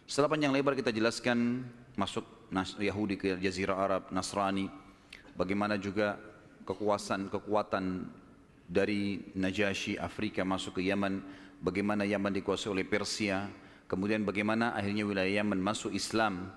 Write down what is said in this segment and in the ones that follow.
Setelah panjang lebar kita jelaskan masuk Yahudi ke Jazirah Arab, Nasrani, bagaimana juga kekuatan dari Najasyi Afrika masuk ke Yaman, bagaimana Yaman dikuasai oleh Persia, kemudian bagaimana akhirnya wilayah Yaman masuk Islam.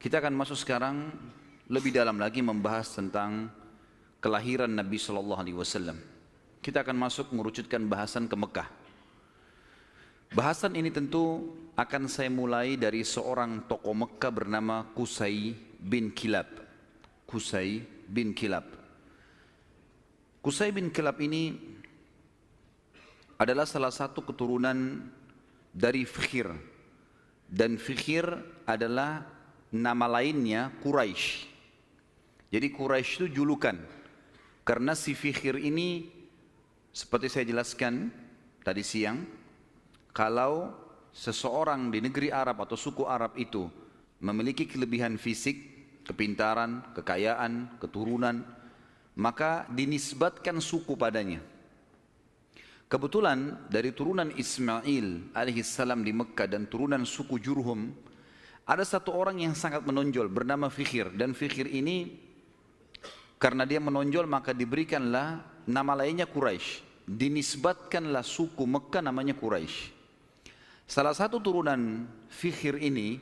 Kita akan masuk sekarang lebih dalam lagi membahas tentang kelahiran Nabi Shallallahu Alaihi Wasallam. Kita akan masuk merucutkan bahasan ke Mekah. Bahasan ini tentu akan saya mulai dari seorang tokoh Mekah bernama Qusay bin Kilab. Qusay bin Kilab. Qusay bin Kilab ini adalah salah satu keturunan dari Fikhir. Dan Fikhir adalah nama lainnya Quraisy. Jadi Quraisy itu julukan. Karena si Fikhir ini seperti saya jelaskan tadi siang, kalau seseorang di negeri Arab atau suku Arab itu memiliki kelebihan fisik, kepintaran, kekayaan, keturunan, maka dinisbatkan suku padanya. Kebetulan dari turunan Ismail alaihissalam di Mekah dan turunan suku Jurhum, ada satu orang yang sangat menonjol bernama Fikhir. Dan Fikhir ini karena dia menonjol maka diberikanlah nama lainnya Quraisy. Dinisbatkanlah suku Mekah namanya Quraisy. Salah satu turunan Fikhir ini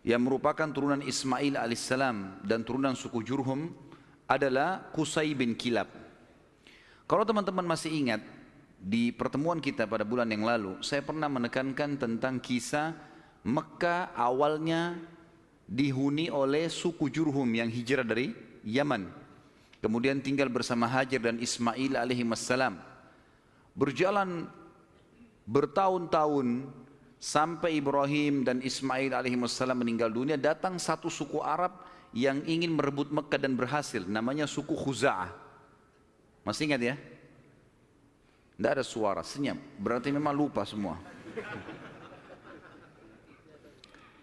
yang merupakan turunan Ismail alaihissalam dan turunan suku Jurhum adalah Qusay bin Kilab. Kalau teman-teman masih ingat, di pertemuan kita pada bulan yang lalu saya pernah menekankan tentang kisah Mekah awalnya dihuni oleh suku Jurhum yang hijrah dari Yaman, kemudian tinggal bersama Hajar dan Ismail alaihissalam. Berjalan bertahun-tahun sampai Ibrahim dan Ismail alaihissalam meninggal dunia, datang satu suku Arab yang ingin merebut Mekah dan berhasil, namanya suku Khuza'ah. Masih ingat ya? Tidak ada suara, senyap, berarti memang lupa semua.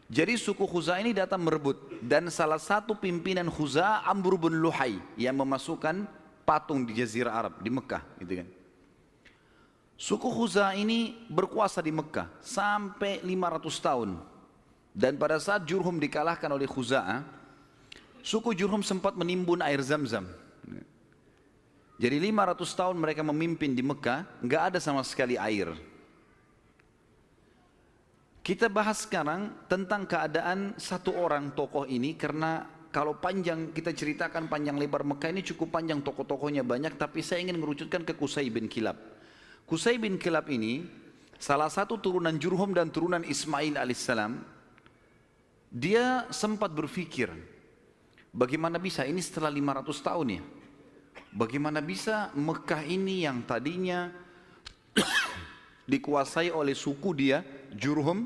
Jadi suku Khuza'ah ini datang merebut, dan salah satu pimpinan Khuza'ah Amr bin Luhai yang memasukkan patung di Jazirah Arab di Mekah, gitu kan. Suku Khuza'ah ini berkuasa di Mekah sampai 500 tahun. Dan pada saat Jurhum dikalahkan oleh Khuza'ah, suku Jurhum sempat menimbun air Zam-Zam. Jadi 500 tahun mereka memimpin di Mekah, nggak ada sama sekali air. Kita bahas sekarang tentang keadaan satu orang tokoh ini, karena kalau panjang kita ceritakan panjang lebar Mekah ini cukup panjang, tokoh-tokohnya banyak, tapi saya ingin merucutkan ke Qusay bin Kilab. Qusay bin Kilab ini salah satu turunan Jurhum dan turunan Ismail alaihissalam. Dia sempat berpikir, bagaimana bisa ini setelah 500 tahun ya? Bagaimana bisa Mekah ini yang tadinya dikuasai oleh suku dia, Jurhum,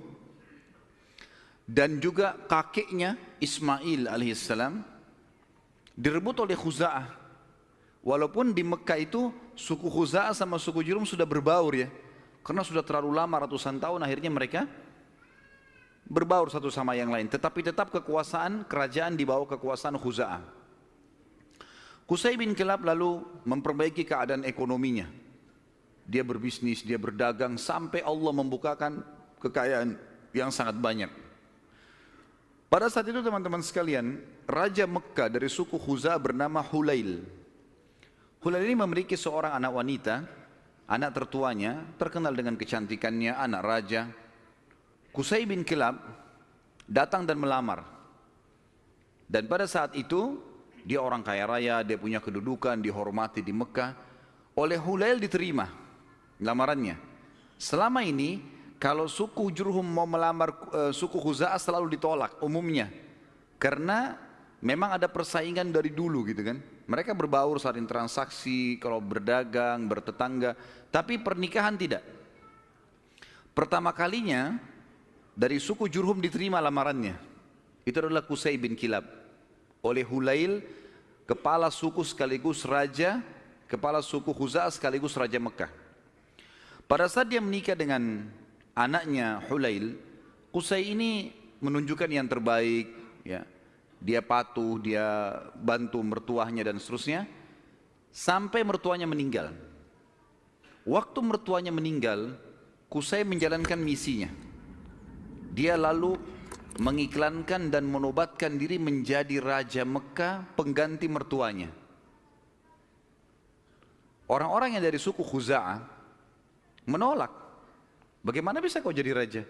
dan juga kakeknya Ismail alaihissalam, direbut oleh Khuza'ah. Walaupun di Mekah itu suku Khuza'ah sama suku Jurhum sudah berbaur ya, karena sudah terlalu lama ratusan tahun, akhirnya mereka berbaur satu sama yang lain. Tetapi tetap kekuasaan kerajaan di bawah kekuasaan Khuza'ah. Qusay bin Kilab lalu memperbaiki keadaan ekonominya. Dia berbisnis, dia berdagang sampai Allah membukakan kekayaan yang sangat banyak. Pada saat itu teman-teman sekalian, Raja Mekah dari suku Khuza'ah bernama Hulail. Hulail ini memiliki seorang anak wanita, anak tertuanya, terkenal dengan kecantikannya, anak raja. Qusay bin Kilab datang dan melamar. Dan pada saat itu, dia orang kaya raya, dia punya kedudukan, dihormati di Mekah. Oleh Hulail diterima lamarannya. Selama ini, kalau suku Jurhum mau melamar suku Khuza'ah selalu ditolak umumnya. Karena memang ada persaingan dari dulu gitu kan. Mereka berbaur saling transaksi, kalau berdagang, bertetangga. Tapi pernikahan tidak. Pertama kalinya dari suku Jurhum diterima lamarannya. Itu adalah Qusay bin Kilab. Oleh Hulail, kepala suku sekaligus raja, kepala suku Khuza'ah sekaligus raja Mekah. Pada saat dia menikah dengan anaknya Hulail, Qusay ini menunjukkan yang terbaik, ya. Dia patuh, dia bantu mertuanya dan seterusnya, sampai mertuanya meninggal. Waktu mertuanya meninggal, Qusay menjalankan misinya. Dia lalu mengiklankan dan menobatkan diri menjadi Raja Mekah pengganti mertuanya. Orang-orang yang dari suku Khuza'ah menolak. Bagaimana bisa kau jadi raja?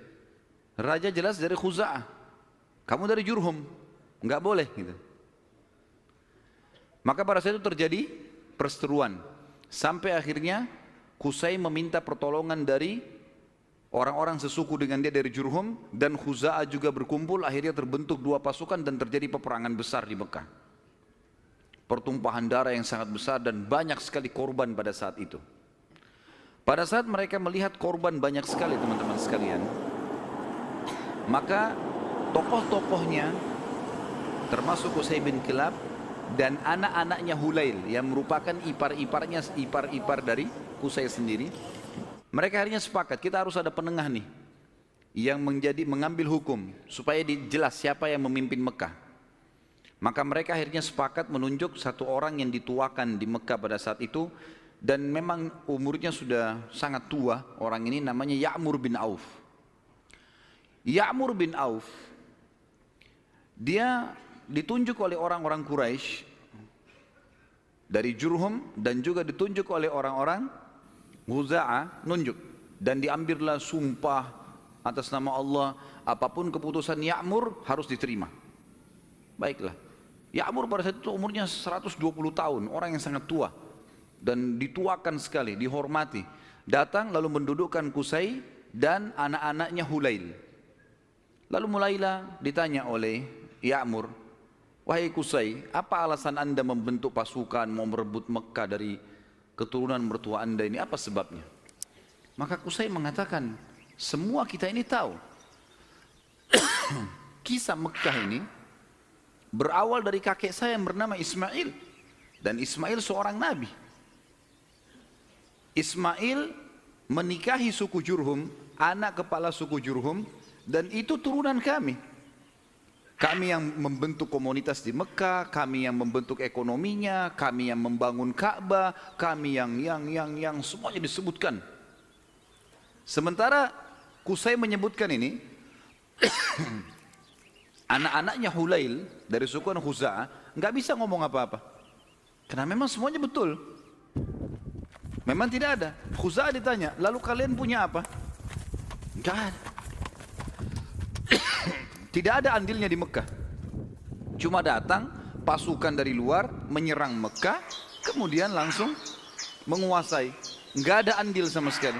Raja jelas dari Khuza'ah. Kamu dari Jurhum. Enggak boleh gitu. Maka pada saat itu terjadi perseteruan. Sampai akhirnya Qusay meminta pertolongan dari orang-orang sesuku dengan dia dari Jurhum, dan Khuza'ah juga berkumpul. Akhirnya terbentuk dua pasukan dan terjadi peperangan besar di Mekah. Pertumpahan darah yang sangat besar dan banyak sekali korban pada saat itu. Pada saat mereka melihat korban banyak sekali teman-teman sekalian, maka tokoh-tokohnya termasuk Qusay bin Kilab dan anak-anaknya Hulail yang merupakan ipar-ipar dari Qusay sendiri, mereka akhirnya sepakat, kita harus ada penengah nih yang mengambil hukum supaya dijelas siapa yang memimpin Mekah. Maka mereka akhirnya sepakat menunjuk satu orang yang dituakan di Mekah pada saat itu, dan memang umurnya sudah sangat tua. Orang ini namanya Ya'mur bin Auf. Ya'mur bin Auf, dia ditunjuk oleh orang-orang Quraisy dari Jurhum dan juga ditunjuk oleh orang-orang Khuza'ah, nunjuk, dan diambillah sumpah atas nama Allah, apapun keputusan Ya'mur harus diterima. Baiklah, Ya'mur pada saat itu umurnya 120 tahun, orang yang sangat tua dan dituakan sekali, dihormati. Datang lalu mendudukkan Qusay dan anak-anaknya Hulail. Lalu mulailah ditanya oleh Ya'mur, wahai Qusay, apa alasan anda membentuk pasukan mau merebut Mekah dari keturunan mertua anda ini, apa sebabnya? Maka Qusay mengatakan, semua kita ini tahu kisah Mekah ini berawal dari kakek saya yang bernama Ismail, dan Ismail seorang nabi. Ismail menikahi suku Jurhum, anak kepala suku Jurhum, dan itu turunan kami. Kami yang membentuk komunitas di Mekah, kami yang membentuk ekonominya, kami yang membangun Ka'bah, kami yang semuanya disebutkan. Sementara Qusay menyebutkan ini anak-anaknya Hulail dari suku Khuza'ah nggak bisa ngomong apa-apa, karena memang semuanya betul. Memang tidak ada. Khuza'ah ditanya, lalu kalian punya apa? Nggak ada. Tidak ada andilnya di Mekah. Cuma datang pasukan dari luar menyerang Mekah, kemudian langsung menguasai. Nggak ada andil sama sekali.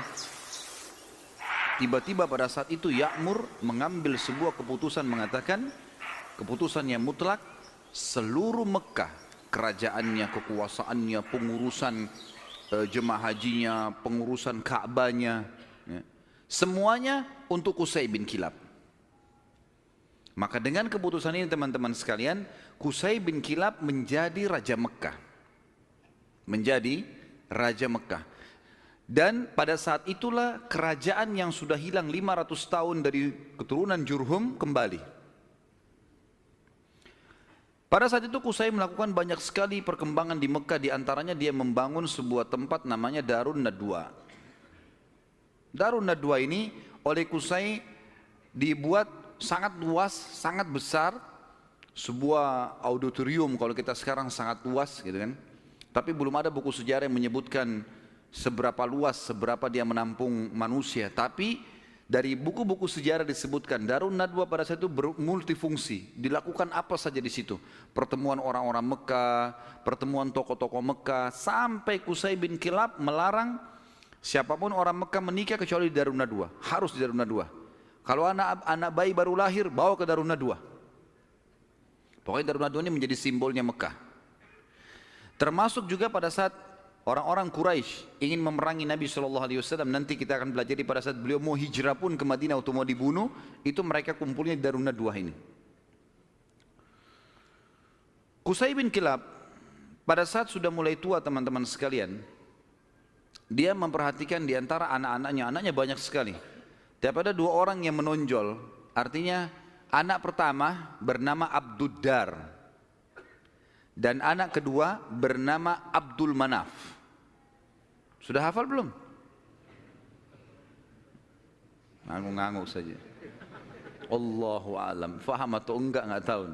Tiba-tiba pada saat itu Ya'mur mengambil sebuah keputusan, mengatakan keputusan yang mutlak, seluruh Mekah, kerajaannya, kekuasaannya, pengurusan jemaah hajinya, pengurusan Ka'bahnya, ya, semuanya untuk Qusay bin Kilab. Maka dengan keputusan ini teman-teman sekalian, Qusay bin Kilab menjadi Raja Mekah. Menjadi Raja Mekah. Dan pada saat itulah kerajaan yang sudah hilang 500 tahun dari keturunan Jurhum kembali. Pada saat itu Qusay melakukan banyak sekali perkembangan di Mekah, di antaranya dia membangun sebuah tempat namanya Darun Nadwa. Darun Nadwa ini oleh Qusay dibuat sangat luas, sangat besar, sebuah auditorium kalau kita sekarang sangat luas gitu kan. Tapi belum ada buku sejarah yang menyebutkan seberapa luas, seberapa dia menampung manusia. Tapi dari buku-buku sejarah disebutkan Darun Nadwa pada saat itu multifungsi, dilakukan apa saja di situ. Pertemuan orang-orang Mekah, pertemuan tokoh-tokoh Mekah, sampai Qusay bin Kilab melarang siapapun orang Mekah menikah kecuali di Darun Nadwa, harus di Darun Nadwa. Kalau anak bayi baru lahir, bawa ke Darun Nadwa. Pokoknya Darun Nadwa ini menjadi simbolnya Mekah. Termasuk juga pada saat orang-orang Quraisy ingin memerangi Nabi SAW, nanti kita akan belajar pada saat beliau mau hijrah pun ke Madinah atau mau dibunuh, itu mereka kumpulnya di Darun Nadwa ini. Qusay bin Kilab pada saat sudah mulai tua teman-teman sekalian, dia memperhatikan di antara anaknya banyak sekali. Tapi ada dua orang yang menonjol, artinya anak pertama bernama Abduddar dan anak kedua bernama Abdul Manaf. Sudah hafal belum? Ngangguk-ngangguk saja. Allahu alam. Faham atau enggak tahu.